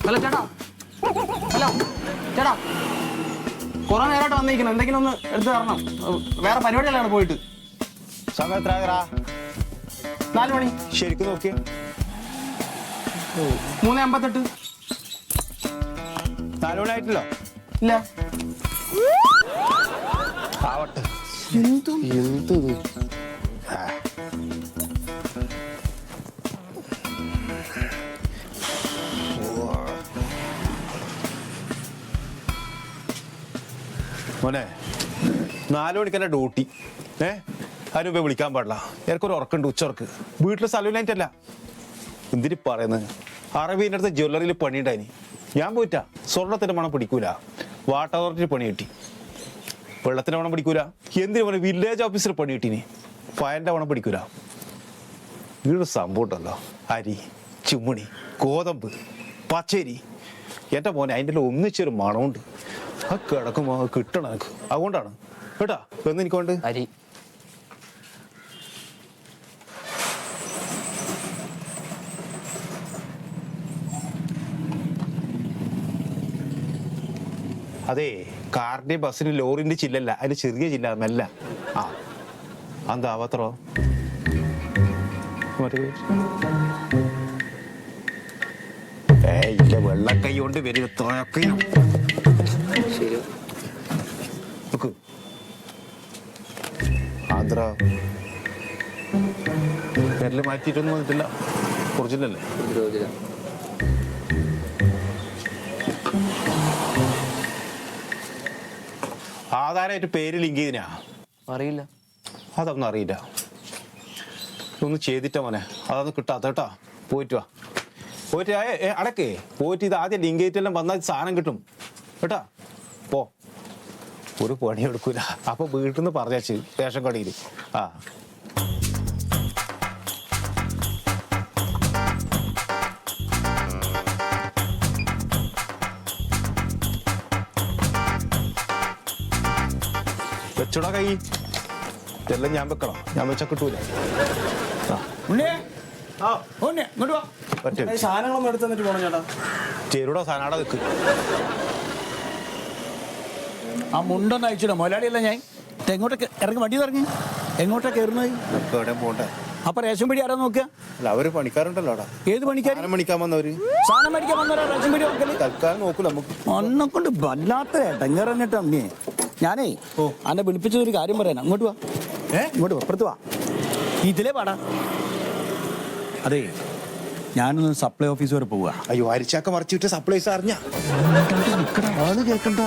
Hello ചേട്ടാ, hello ചേട്ടാ, കുറെ നേരമായിട്ട് വന്നിരിക്കണം, എന്തെങ്കിലും ഒന്ന് എടുത്ത് തരണം. വേറെ പരിപാടിയല്ലാണ് പോയിട്ട്. സമയം എത്ര 4 മണി. ശരിക്കും നോക്കിയേ 3:58. 4 മണി ആയിട്ടില്ലോ? ഇല്ല. ആവട്ടെ. എന്ത് മോനെ 4 മണിക്ക് എൻ്റെ ഡ്യൂട്ടി. ആരും ഇപ്പം വിളിക്കാൻ പാടില്ല. എനിക്കൊരു ഉറക്കുണ്ട്, ഉച്ചർക്ക്. വീട്ടിൽ സ്ഥലമില്ലായിട്ടല്ല. എന്തിനു പറയുന്നത്? അറബീൻ്റെ അടുത്ത് ജ്വല്ലറിയിൽ പണിയുണ്ടായിനി. ഞാൻ പോയിട്ടാ. സ്വർണ്ണത്തിൻ്റെ മണം പിടിക്കൂല. വാട്ടർ അതോറിറ്റി പണി കിട്ടി. വെള്ളത്തിൻ്റെ മണം പിടിക്കൂല. എന്തിനു പറഞ്ഞ വില്ലേജ് ഓഫീസിൽ പണി കിട്ടീനി. ഫയലിൻ്റെ മണം പിടിക്കൂല. വീട് സംഭവം ഉണ്ടല്ലോ, അരി, ചുമണി, ഗോതമ്പ്, പച്ചരി. എൻ്റെ മോനെ അതിൻ്റെ ഒന്നിച്ചൊരു മണമുണ്ട്. ആ കിടക്കുമ്പോൾ കിട്ടണം എനിക്ക്. അതുകൊണ്ടാണ് കേട്ടാ. എന്ന് എനിക്കൊണ്ട് അരി അതെ, കാറിന്റെ ബസ്സിന് ലോറിന്റെ ചില്ലല്ല, അതിന് ചെറിയ ചില്ല, മെല്ല. ആ എന്താവത്രോ വെള്ളക്കൈ കൊണ്ട് വരും. ആന്ധ്ര പേരിൽ മാറ്റിയിട്ടൊന്നും വന്നിട്ടില്ല. ഒറിജിനല്ലേ? ആധാരമായിട്ട് പേര് ലിങ്ക് ചെയ്തിനാ? അറിയില്ല. അതൊന്നും അറിയില്ല. ഒന്ന് ചെയ്തിട്ടാ മോനെ, അതൊന്നും കിട്ടാത്ത കേട്ടോ. പോയിട്ട് വാ, പോയിട്ട് അടക്കേ പോയിട്ട് ഇത് ആദ്യം ലിങ്ക് ചെയ്തിട്ടെല്ലാം വന്നാൽ സാധനം കിട്ടും കേട്ടാ. പോ, ഒരു പണി എടുക്കൂല. അപ്പൊ വീട്ടിൽ നിന്ന് പറഞ്ഞേച്ച് റേഷൻ കടയിൽ. ആ വെച്ചോടാ കൈ. ഇതെല്ലാം ഞാൻ വെക്കണം. ഞാൻ വെച്ചാൽ കിട്ടൂല. സാധനങ്ങളൊന്നും എടുത്തു തന്നിട്ട് പോണം ചേട്ടാ. ചേരുടോ സാധനം വെക്ക്. ആ മുണ്ടൊന്ന് അയച്ചിടോ. മുതലാളിയല്ല ഞാൻ. എങ്ങോട്ടൊക്കെ ഇറങ്ങി, വണ്ടി ഇറങ്ങി. എങ്ങോട്ടാ കയറുന്നത്? എവിടെ പോട്ടെ. അപ്പൊ റേഷൻ പിടി ആരാ നോക്കുക? അല്ല, അവര് പണിക്കാരുണ്ടല്ലോ അവിടെ. ഏത് പണിക്കാർ? സാധനം മേടിക്കാൻ വന്നവര്. സാധനം മേടിക്കാൻ വന്നവരാ റേഷൻ പിടി നോക്കല്? തൽക്കാലം നോക്കൂല നമുക്ക്. അന്നെ കൊണ്ട് വല്ലാത്ത ഇടങ്ങേറന്നിട്ട് അമ്മേ. ഞാനേ അന്നെ വിളിപ്പിച്ചൊരു കാര്യം പറയാനാ. അങ്ങോട്ട് വാ, ഇങ്ങോട്ട് വാ, അപ്പുറത്ത് വാ. ഇതിലേ പാടാ. അതെ, ഞാനൊന്ന് സപ്ലൈ ഓഫീസ് വരെ പോവുക. അയ്യോ, അരിച്ചാക്ക മറിച്ചിട്ട് സപ്ലൈസ് അറിഞ്ഞ ആള് കേക്കണ്ട.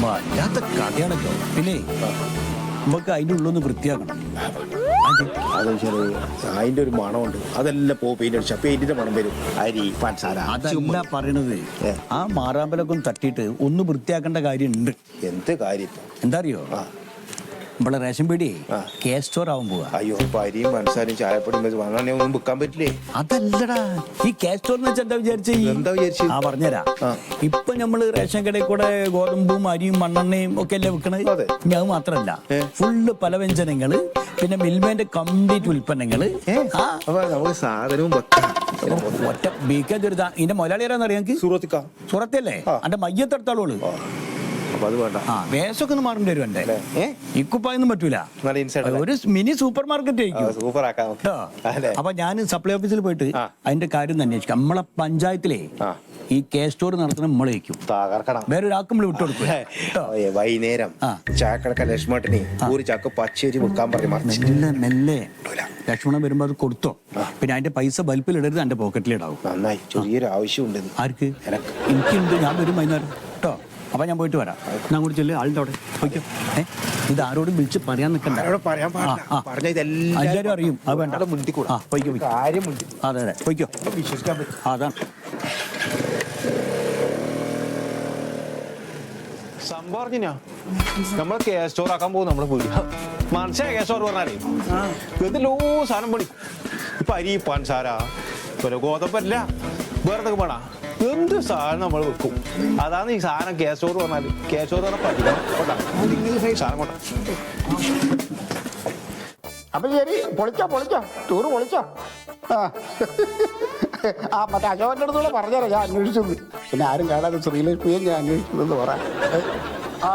വല്ലാത്ത കഥയാണല്ലോ. പിന്നെ നമുക്ക് അതിൻ്റെ ഉള്ളൊന്ന് വൃത്തിയാക്കണം. അതിന്റെ ഒരു മണമുണ്ട്. അതെല്ലാം പെയിന്റ് അടിച്ച പെയിന്റിന്റെ മണം വരും. അരി, പഞ്ചസാര. അതല്ല പറയണത്. ആ മാറാമ്പലൊക്കെ ഒന്ന് തട്ടിയിട്ട് ഒന്ന് വൃത്തിയാക്കേണ്ട കാര്യമുണ്ട്. എന്ത് കാര്യം? എന്താ അറിയോ, നമ്മളെ റേഷൻ പീടി കേസ് സ്റ്റോർ ആവാൻ പോവാ. അയ്യോ, അരിയും പഞ്ചസാരയും ചായപ്പൊടിയും വെച്ച് വാങ്ങാൻ ഒന്നും വിൽക്കാൻ പറ്റില്ലേ? അതല്ലടാ, ഈ കേസ് സ്റ്റോർ എന്ന് വെച്ചാൽ എന്താ വിചാരിച്ചു? ആ പറഞ്ഞുതരാ. ഇപ്പൊ നമ്മള് റേഷൻ കടയിൽ കൂടെ ഗോതമ്പും അരിയും മണ്ണെണ്ണയും ഒക്കെ അല്ലേ വിൽക്കണത്. ഞാൻ മാത്രല്ല, ഫുള്ള് പലവ്യഞ്ജനങ്ങള്, പിന്നെ മിൽമേന്റെ കംപ്ലീറ്റ് ഉൽപ്പന്നങ്ങള്. നമുക്ക് സാധനവും ഒറ്റ ബീക്കാൻ ചെറുതാ. ഇതിന്റെ മുതലാളിയാരാന്ന് അറിയാമെങ്കിൽ സുറത്തല്ലേ? എന്റെ മയ്യത്തെടുത്താളോള്. അത് വേണ്ട. ആ വേഷമൊക്കെ ഒന്ന് മാറേണ്ടി വരും. എന്റെ ഈ കുപ്പായൊന്നും പറ്റൂല. ഒരു മിനി സൂപ്പർ മാർക്കറ്റ് ആയിരിക്കും. അപ്പൊ ഞാൻ സപ്ലൈ ഓഫീസിൽ പോയിട്ട് അതിന്റെ കാര്യം അന്വേഷിക്കാം. നമ്മളെ പഞ്ചായത്തിലെ ഈ കേസ് സ്റ്റോർ നടത്തണം നമ്മളേക്കും. വേറെ ഒരാൾക്കും നമ്മൾ വിട്ടുകൊടുക്കും. വൈകുന്നേരം ചാക്കടക്ക ലക്ഷ്മണന് ഒരു ചാക്ക് പച്ചരി വെക്കാൻ പറഞ്ഞു. മെല്ലെ ലക്ഷ്മണൻ വരുമ്പോ അത് കൊടുത്തോ. പിന്നെ അതിന്റെ പൈസ ബൽപ്പിൽ ഇടരുത്, എന്റെ പോക്കറ്റിലിടാവും. നന്നായി. ചെറിയൊരു ആവശ്യമുണ്ട്. ആർക്ക്? എനിക്കുണ്ട്. ഞാൻ വരും വൈകുന്നേരം കേട്ടോ. അപ്പൊ ഞാൻ പോയിട്ട് വരാം. ഞാൻ കൂടി ചെല്ലേ ആളുടെ അവിടെ പോയിക്കോ. ഇത് ആരോടും വിളിച്ച് പറയാൻ നിൽക്കണ്ട. എല്ലാരും അറിയും. അത് വേണ്ട. പോയിക്കോ. അതെ അതെ, പോയിക്കോ. വിശ്വസിക്കാൻ പറ്റും. അതാണ് സംഭവം. അറിഞ്ഞാ നമ്മള് കേസ് സ്റ്റോർ ആക്കാൻ പോകും. നമ്മള് പോയി മനസ്സിലായ കേസ് സ്റ്റോർ പറഞ്ഞാലേ എന്തെല്ലോ സാധനം പണി. ഇപ്പൊ അരി, പഞ്ചസാര, ഗോതമ്പല്ല, വേറെ എന്തൊക്കെ വേണ എന്ത് സാധനം നമ്മൾ വെക്കും. അതാണ് ഈ സാധനം കേസ് സ്റ്റോർ പറഞ്ഞാല്. കേസ് സ്റ്റോർ പറഞ്ഞാൽ പഠിക്കണം. സാധനം കൊണ്ട അപ്പൊ ശരി, പൊളിച്ചോ ടൂറ് പൊളിച്ചോ. ആ മറ്റേ അശോകന്റെ അടുത്തൂടെ പറഞ്ഞുതരാം ഞാൻ അന്വേഷിച്ചത്. പിന്നെ ആരും കാണാതെ ശ്രീലക്ഷ്മിയെ ഞാൻ അന്വേഷിച്ചതെന്ന് പറയാം. ആ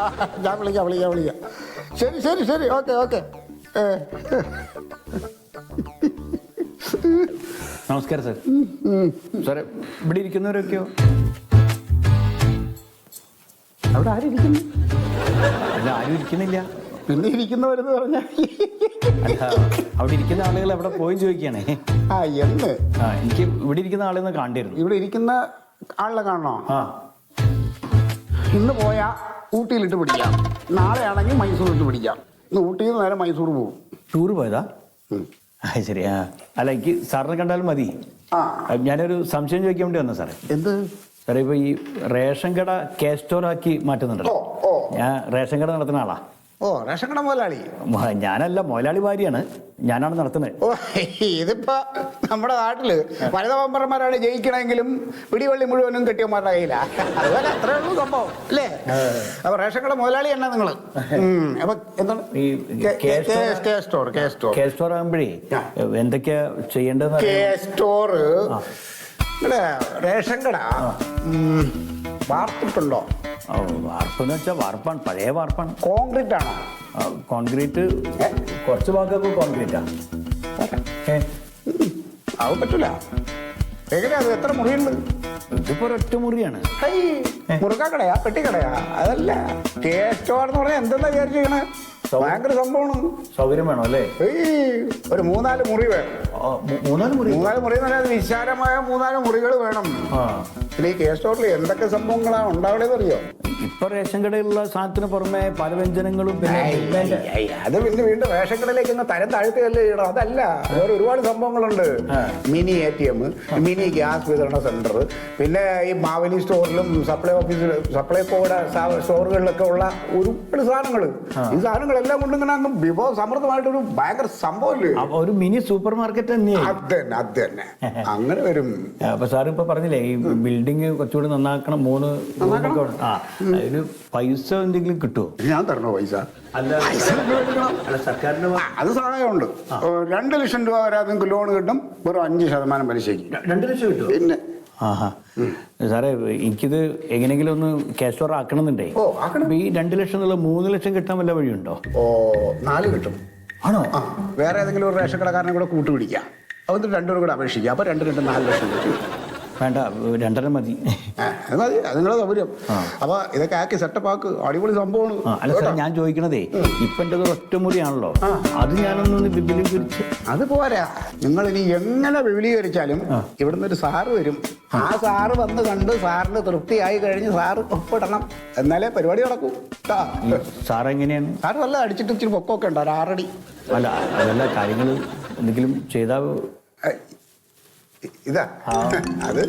ഞാൻ വിളിക്കാം. ശരി ഓക്കെ. നമസ്കാരം സാർ. സാറേ ഇവിടെ ഇരിക്കുന്നവരൊക്കെയോ? അവിടെ ആരും ഇരിക്കുന്നു? അല്ല, ആരും ഇരിക്കുന്നില്ല. പിന്നെ ഇരിക്കുന്നവരെന്ന് പറഞ്ഞാൽ അല്ല, അവിടെ ഇരിക്കുന്ന ആളുകൾ എവിടെ പോയി ചോദിക്കുകയാണേ. എനിക്ക് ഇവിടെ ഇരിക്കുന്ന ആളെന്ന് കാണേണ്ടിയിരുന്നു. ഇവിടെ ഇരിക്കുന്ന ആളെ കാണണോ? ആ, ഇന്ന് പോയാ ഊട്ടിയിലിട്ട് പിടിക്കാം, നാളെ ആണെങ്കിൽ മൈസൂരിട്ട് പിടിക്കാം. ഇന്ന് ഊട്ടിയിൽ നിന്ന് നേരെ മൈസൂർ പോകും. ടൂറ് പോയതാ? ശരി. അല്ല, എനിക്ക് സാറിനെ കണ്ടാലും മതി. ഞാനൊരു സംശയം ചോദിക്കാൻ വേണ്ടി വന്ന സാറേ. എന്ത് സാറേ, ഇപ്പൊ ഈ റേഷൻ കട കേസ്റ്റോറാക്കി മാറ്റുന്നുണ്ടല്ലോ. ഞാൻ റേഷൻ കട നടത്തുന്ന ആളാ. ഓ, റേഷൻ കട മുതലാളി? ഞാനല്ല, മുതലാളി ഭാര്യയാണ്. ഞാനാണ് നടത്തുന്നത്. ഓ, ഇതിപ്പോ നമ്മുടെ നാട്ടില് വനിതാ മെമ്പർമാരാണ് ജയിക്കണമെങ്കിലും പിടിവള്ളി മുഴുവനും കെട്ടിയമാരുടെ കയ്യിലാ. അതുപോലെ അത്രേ ഉള്ളൂ സംഭവം അല്ലേ? അപ്പൊ റേഷൻ കട മുതലാളി എന്നാ നിങ്ങള്? അപ്പൊ എന്താണ് കേസ്റ്റോർ ആകുമ്പോഴേ എന്തൊക്കെയാ ചെയ്യേണ്ടത്? കേസ്റ്റോറ് റേഷൻ കട വാർത്തിട്ടുണ്ടോ? വാർപ്പെന്ന് വെച്ചാൽ വാർപ്പാണ്, പഴയ വാർപ്പാണ്. കോൺക്രീറ്റ് ആണോ? കോൺക്രീറ്റ് കുറച്ച് ഭാഗമൊക്കെ കോൺക്രീറ്റാ. അത് പറ്റൂല. എങ്ങനെയാ അത്? എത്ര മുറിയുണ്ട്? ഇതിപ്പോ ഒരൊറ്റ മുറിയാണ്. മുറുക്കാക്കടയാ, പെട്ടിക്കടയാ? അതല്ല, കേസ്റ്റോർ എന്ന് പറഞ്ഞാൽ എന്തെന്നാ വിചാരിച്ചിരിക്കണേ? ഭയങ്കര സംഭവമാണ്. സൗകര്യം വേണം അല്ലേ? ഒരു 3-4 മുറി വേണം. 3-4 മുറി? 3-4 മുറി എന്ന് പറഞ്ഞാൽ വിശാലമായ 3-4 മുറികൾ വേണം. പിന്നെ ഈ കേസ്റ്റോറിൽ എന്തൊക്കെ സംഭവങ്ങളാണ് ഉണ്ടാവണേന്ന് അറിയോ? ഇപ്പൊ റേഷൻ കടയിലുള്ള സാധനത്തിന് പുറമെ പല വ്യഞ്ജനങ്ങളും അത് പിന്നെ വീണ്ടും റേഷൻ കടയിലേക്ക് തരം താഴ്ത്തുകയല്ലേ ചെയ്യണം. അതല്ല, വേറെ ഒരുപാട് സംഭവങ്ങളുണ്ട്. മിനി ATM, മിനി ഗ്യാസ് വിതരണ സെന്റർ, പിന്നെ ഈ മാവലി സ്റ്റോറിലും സപ്ലൈ ഓഫീസിലും സപ്ലൈകോയുടെ സ്റ്റോറുകളിലൊക്കെ ഉള്ള ഒരുപാട് സാധനങ്ങൾ. ഈ സാധനങ്ങളെല്ലാം കൊണ്ട് ഇങ്ങനെ അങ്ങ് വിഭവ സമൃദ്ധമായിട്ടൊരു ഭയങ്കര സംഭവമില്ലേ? ഒരു മിനി സൂപ്പർ മാർക്കറ്റ് തന്നെയാണ്. അത് തന്നെ അങ്ങനെ വരും. അപ്പൊ സാർ ഇപ്പൊ പറഞ്ഞില്ലേ ഈ ബിൽഡിംഗ് കുറച്ചുകൂടി നന്നാക്കണം. 3 അതിന് പൈസ എന്തെങ്കിലും കിട്ടുമോ? ഞാൻ തരണോ പൈസ? അല്ല, സർക്കാരിന് അത് സഹായമുണ്ട്. 2 ലക്ഷം രൂപ വരെ നിങ്ങൾക്ക് ലോൺ കിട്ടും, വെറും 5% പലിശയ്ക്ക്. 2 ലക്ഷം കിട്ടും? പിന്നെ സാറേ, എനിക്കിത് എങ്ങനെയെങ്കിലും ഒന്ന് കേസ്റ്റോർ ആക്കണമെന്നുണ്ടേ. ഈ 2 ലക്ഷം എന്നുള്ള 3 ലക്ഷം കിട്ടാൻ വല്ല വഴിയുണ്ടോ? 4 കിട്ടും. ആണോ? വേറെ ഏതെങ്കിലും ഒരു റേഷൻ കടക്കാരനെ കൂടെ കൂട്ടുപിടിക്കാം. അതുകൊണ്ട് 2 കൂടെ അപേക്ഷിക്കുക. അപ്പൊ 4 ലക്ഷം കിട്ടും. വേണ്ട, 2.5 മതി. അത് മതി, അത് നിങ്ങളുടെ സൗകര്യം. അപ്പൊ ഇതൊക്കെ ആക്കി സെറ്റപ്പ് ആക്ക്. അടിപൊളി സംഭവമാണ്. അല്ല സാർ, ഞാൻ ചോദിക്കണതേ, ഇപ്പൊ എൻ്റെ ഒറ്റമുറിയാണല്ലോ, അത് ഞാനൊന്ന് വിപുലീകരിച്ച്. അത് പോരാ, നിങ്ങൾ ഇനി എങ്ങനെ വിപുലീകരിച്ചാലും ഇവിടുന്ന് ഒരു സാറ് വരും. ആ സാറ് വന്ന് കണ്ട് സാറിന് തൃപ്തിയായി കഴിഞ്ഞ് സാറ് ഒപ്പിടണം, എന്നാലേ പരിപാടി നടക്കും. സാർ എങ്ങനെയാണ്? സാറ് വല്ല അടിച്ചിട്ട് ഇച്ചിരി പൊക്കമൊക്കെ ഉണ്ടോ? 6 അടി. അല്ല, അതല്ല, കാര്യങ്ങൾ എന്തെങ്കിലും ചെയ്താൽ ഇതാ അത്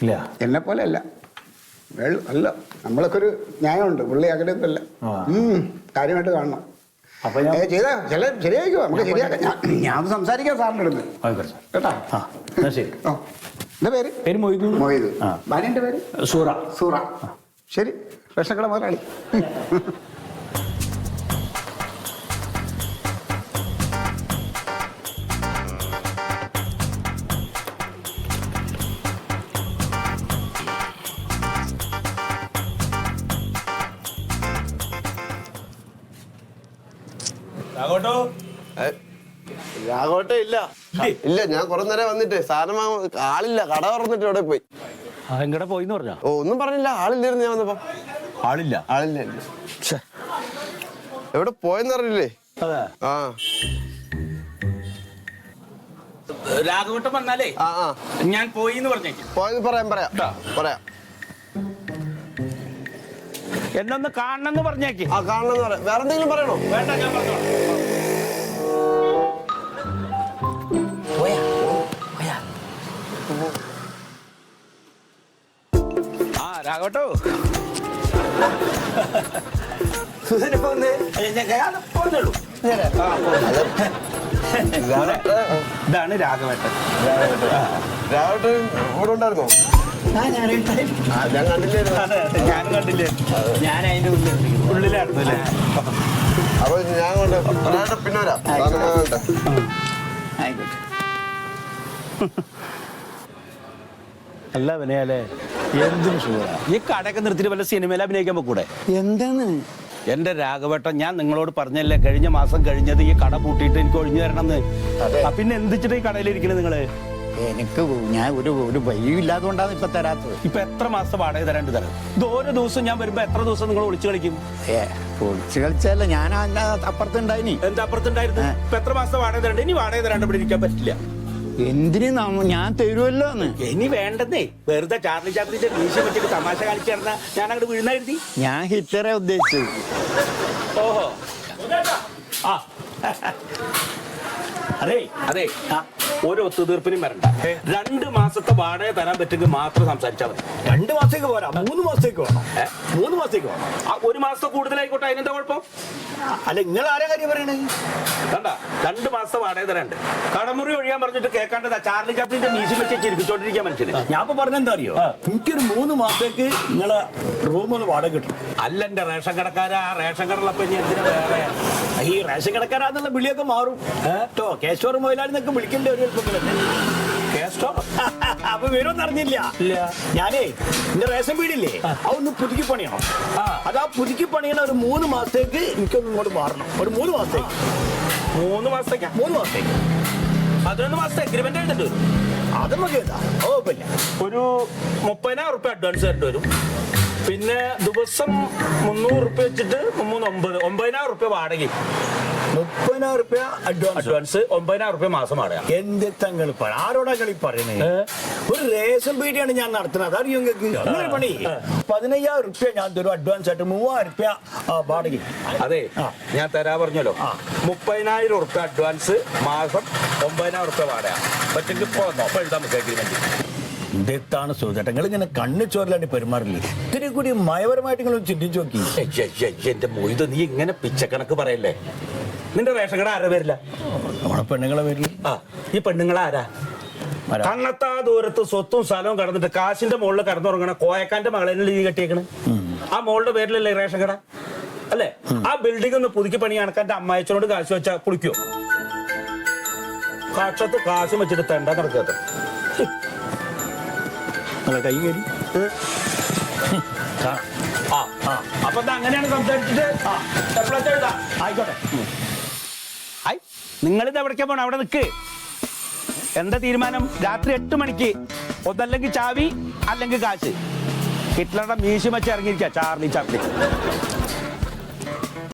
ഇല്ല. എന്നെ പോലെ അല്ല, അല്ല, നമ്മളൊക്കെ ഒരു ന്യായമുണ്ട്. പുള്ളി അങ്ങനെയൊന്നുമല്ല. കാര്യമായിട്ട് കാണണം. അപ്പൊ ചെയ്താ ശരിയായിക്കോ, നമുക്ക് ശരിയാക്കാം. ഞാൻ സംസാരിക്കാം സാറിൻ്റെ അടുത്ത് കേട്ടാ. ശരി. എന്താ പേര്? മൊയ്തു. ഭാര്യൻ്റെ പേര്? സൂറ. ശരി, റേഷൻ കട മുതലാളി. രാഘവട്ടെ ഇല്ല. ഞാൻ കുറെ നേരം വന്നിട്ട് സാധനം ആളില്ല, കട തുറന്നിട്ട് ഇവിടെ പോയി. എങ്ങടെ പോയിന്ന് പറഞ്ഞ? ഒന്നും പറഞ്ഞില്ല, ആളില്ലായിരുന്നു. ഞാൻ വന്നപ്പോ ആളില്ല. എവിടെ പോയെന്ന് അറിയില്ലേ? ആ, രാഘവട്ടം വന്നാലേ ഞാൻ പോയിന്ന് പറഞ്ഞേക്കും. പോയെന്ന് പറയാം. എന്നൊന്ന് കാണണമെന്ന് പറഞ്ഞേക്ക്. കാണണമെന്ന് പറയാം. വേറെ എന്തെങ്കിലും പറയണോ? വേണ്ട, ഞാൻ പറഞ്ഞോളാം. രാഘവട്ടോ, ഇതാണ് രാഘവേട്ടൻ. രാഘവേട്ടൻ ഇവിടെ ഉണ്ടായിരുന്നോ? ഞാനും കണ്ടില്ലേ. ഞാൻ അതിന്റെ ഉള്ളിലായിരുന്നു അല്ലേ? അപ്പൊ ഞാൻ കൊണ്ട് പിന്നെ വരാം. സാധനം വാങ്ങട്ടെ. ആയിക്കോട്ടെ. അല്ല വിനയാലേ എന്തിനു സുഖ ഈ കടയൊക്കെ നിർത്തിയിട്ട് വല്ല സിനിമയിൽ അഭിനയിക്കാൻ പോകൂടെ? എന്താണ് എന്റെ രാഘവേട്ടൻ, ഞാൻ നിങ്ങളോട് പറഞ്ഞല്ലേ കഴിഞ്ഞ മാസം കഴിഞ്ഞത് ഈ കട പൂട്ടിയിട്ട് എനിക്ക് ഒഴിഞ്ഞു തരണമെന്ന്. പിന്നെ എന്തിച്ചിട്ട് ഈ കടയിലിരിക്കണത് നിങ്ങള്? എനിക്ക് ഞാൻ ഒരു വഴിയില്ലാതുകൊണ്ടാണ് ഇപ്പൊ തരാത്തത്. ഇപ്പൊ എത്ര മാസത്തെ വാടക തരാണ്ട് തരാം? ഇത് ഓരോ ദിവസം ഞാൻ വരുമ്പോ എത്ര ദിവസം നിങ്ങൾ ഒളിച്ചു കളിക്കും? ഒളിച്ചു കളിച്ചല്ല, ഞാൻ അപ്പുറത്തുണ്ടായിനി. എന്താ അപ്പുറത്തുണ്ടായിരുന്നു? ഇപ്പൊ എത്ര മാസത്തെ വാടക തരണ്ട്? ഇനി വാടക തരാണ്ട് ഇവിടെ ഇരിക്കാൻ പറ്റില്ല. എന്തിനു ഞാൻ തരുമല്ലോ എന്ന്. ഇനി വേണ്ടെന്നേ, വെറുതെ ചാർലി ചാപ്ലിന്റെ മീശ വെച്ചിട്ട് തമാശ കളിച്ചു നടന്ന ഞാൻ അങ്ങോട്ട് വീഴുന്നായിരുത്തി. ഞാൻ ഹിറ്ററെ ഉദ്ദേശിച്ചത്. ഓഹോ, ആ അതെ അതെ, ഒരു ഒത്തുതീർപ്പിനും വരണ്ട. 2 മാസത്തെ വാടക തരാൻ പറ്റുമെങ്കിൽ മാത്രം സംസാരിച്ചാൽ മതി. 2 മാസത്തേക്ക് പോരാ, 3 മാസത്തേക്ക് വേണം. 3 മാസത്തേക്ക് വേണം. 1 മാസത്തെ കൂടുതലായിക്കോട്ടെ, അതിനെന്താ കുഴപ്പം? അല്ല, നിങ്ങൾ ആരാ കാര്യം പറയണേ? കണ്ട, 2 മാസത്തെ വാടക തരാണ്ട് കടമുറി ഒഴിയാൻ പറഞ്ഞിട്ട് കേൾക്കാണ്ടതാ ചാർലി ചാപ്ലിന്റെ മീശ വെച്ച് ചിരിപ്പിച്ചോണ്ടിരിക്കാൻ മനുഷ്യന്. ഞാൻ ഇപ്പൊ പറഞ്ഞെന്താ അറിയോ, എനിക്കൊരു 3 മാസത്തേക്ക് നിങ്ങളെ റൂമൊന്ന് വാടക കിട്ടും. അല്ല എന്റെ റേഷൻ കടക്കാരാ, റേഷൻ കടലപ്പ ഇനി എന്തിനാ വേറെ? ഈ റേഷൻ കടക്കാരാന്നുള്ള വിളിയൊക്കെ മാറും കേട്ടോ. കേശവർ മൊയിലാളിന്നൊക്കെ വിളിക്കണ്ടേ ഒരു അപ്പൊ വിവരമൊന്നും അറിഞ്ഞില്ല. ഞാനേ എന്റെ റേഷൻ വീടില്ലേ, അതൊന്ന് പുതുക്കി പണിയണം. അതാ പുതുക്കി പണിയണ ഒരു 3 മാസത്തേക്ക് എനിക്കൊന്നും ഇങ്ങോട്ട് മാറണം. ഒരു 3 മാസത്തേക്ക്. 3 മാസത്തേക്കാ? 3 മാസത്തേക്ക്. 11 മാസത്തെ എഗ്രിമെന്റ് എഴുതിട്ട് വരും. അത് മതി. കുഴപ്പമില്ല. ഒരു 30,000 റുപ്യ അഡ്വാൻസ് തരേണ്ടി വരും. പിന്നെ ദിവസം 300 റുപ്യ വെച്ചിട്ട് 9,000 റുപ്യ വാടകയും. 30,000 റുപ്യ അഡ്വാൻസ്, 9,000 റുപ്യ മാസം വാടക. എന്ത് തങ്ങൾ ആരോടാ കളി പറയുന്നത്? ഒരു റേഷൻ പീടിയാണ് ഞാൻ നടത്തുന്നത്, അറിയോ നിങ്ങൾക്ക്? അങ്ങനെ പണി 15,000 റുപ്യ ഞാൻ തരും അഡ്വാൻസ് ആയിട്ട്, 3,000 റുപ്യ വാടക. അതെ, ഞാൻ തരാ പറഞ്ഞല്ലോ. 30,000 റുപ്യ അഡ്വാൻസ്, മാസം 9,000 റുപ്യ വാടക. പറ്റെങ്കിൽ ഇപ്പൊ എഴുതാൻ പറ്റും അഗ്രിമെന്റ്. ഇതെത്താണ് സുഹൃത്തുക്കൾ ഇങ്ങനെ കണ്ണു ചോരലാണ്ട് പെരുമാറില്ലേ? ഇത്തിരി കൂടി മയപരമായിട്ട് നിങ്ങൾ ചിന്തിച്ചു നോക്കി. എന്റെ മൊയ്ത്, നീ ഇങ്ങനെ പിച്ചക്കണക്ക് പറയല്ലേ? നിന്റെ റേഷൻ കട ആരാ വരില്ല? നമ്മളെ പെണ്ണുങ്ങളെ പേരിൽ. ഈ പെണ്ണുങ്ങളെ ആരാ? കണ്ണത്താ ദൂരത്ത് സ്വത്തും സ്ഥലവും കടന്നിട്ട് കാശിന്റെ മുകളിൽ കടന്നുറങ്ങണ കോയക്കാന്റെ മകളെ നീ കെട്ടിയേക്കണ്. ആ മോളുടെ പേരിലല്ലേ റേഷൻ കട അല്ലേ? ആ ബിൽഡിംഗ് ഒന്ന് പുതുക്കി പണി കണക്കാന്റെ അമ്മായച്ചനോട് കാശ് വെച്ചാ കുളിക്കോ? കാക്ഷത്ത് കാശും വെച്ചിട്ട് തെണ്ട നടക്കാത്ത കൈ കയറി. അപ്പൊ അങ്ങനെയാണ് സംസാരിച്ചിട്ട് ആയിക്കോട്ടെ. നിങ്ങളിത് എവിടേക്കാ പോണം? അവിടെ നിൽക്ക്. എന്താ തീരുമാനം? രാത്രി 8 മണിക്ക് ഒന്നല്ലെങ്കിൽ ചാവി അല്ലെങ്കിൽ കാശ്. ഹിറ്റ്ലറുടെ മീശ വെച്ച് ഇറങ്ങിയിരിക്കുക ചാർലി ചാപ്ലിൻ.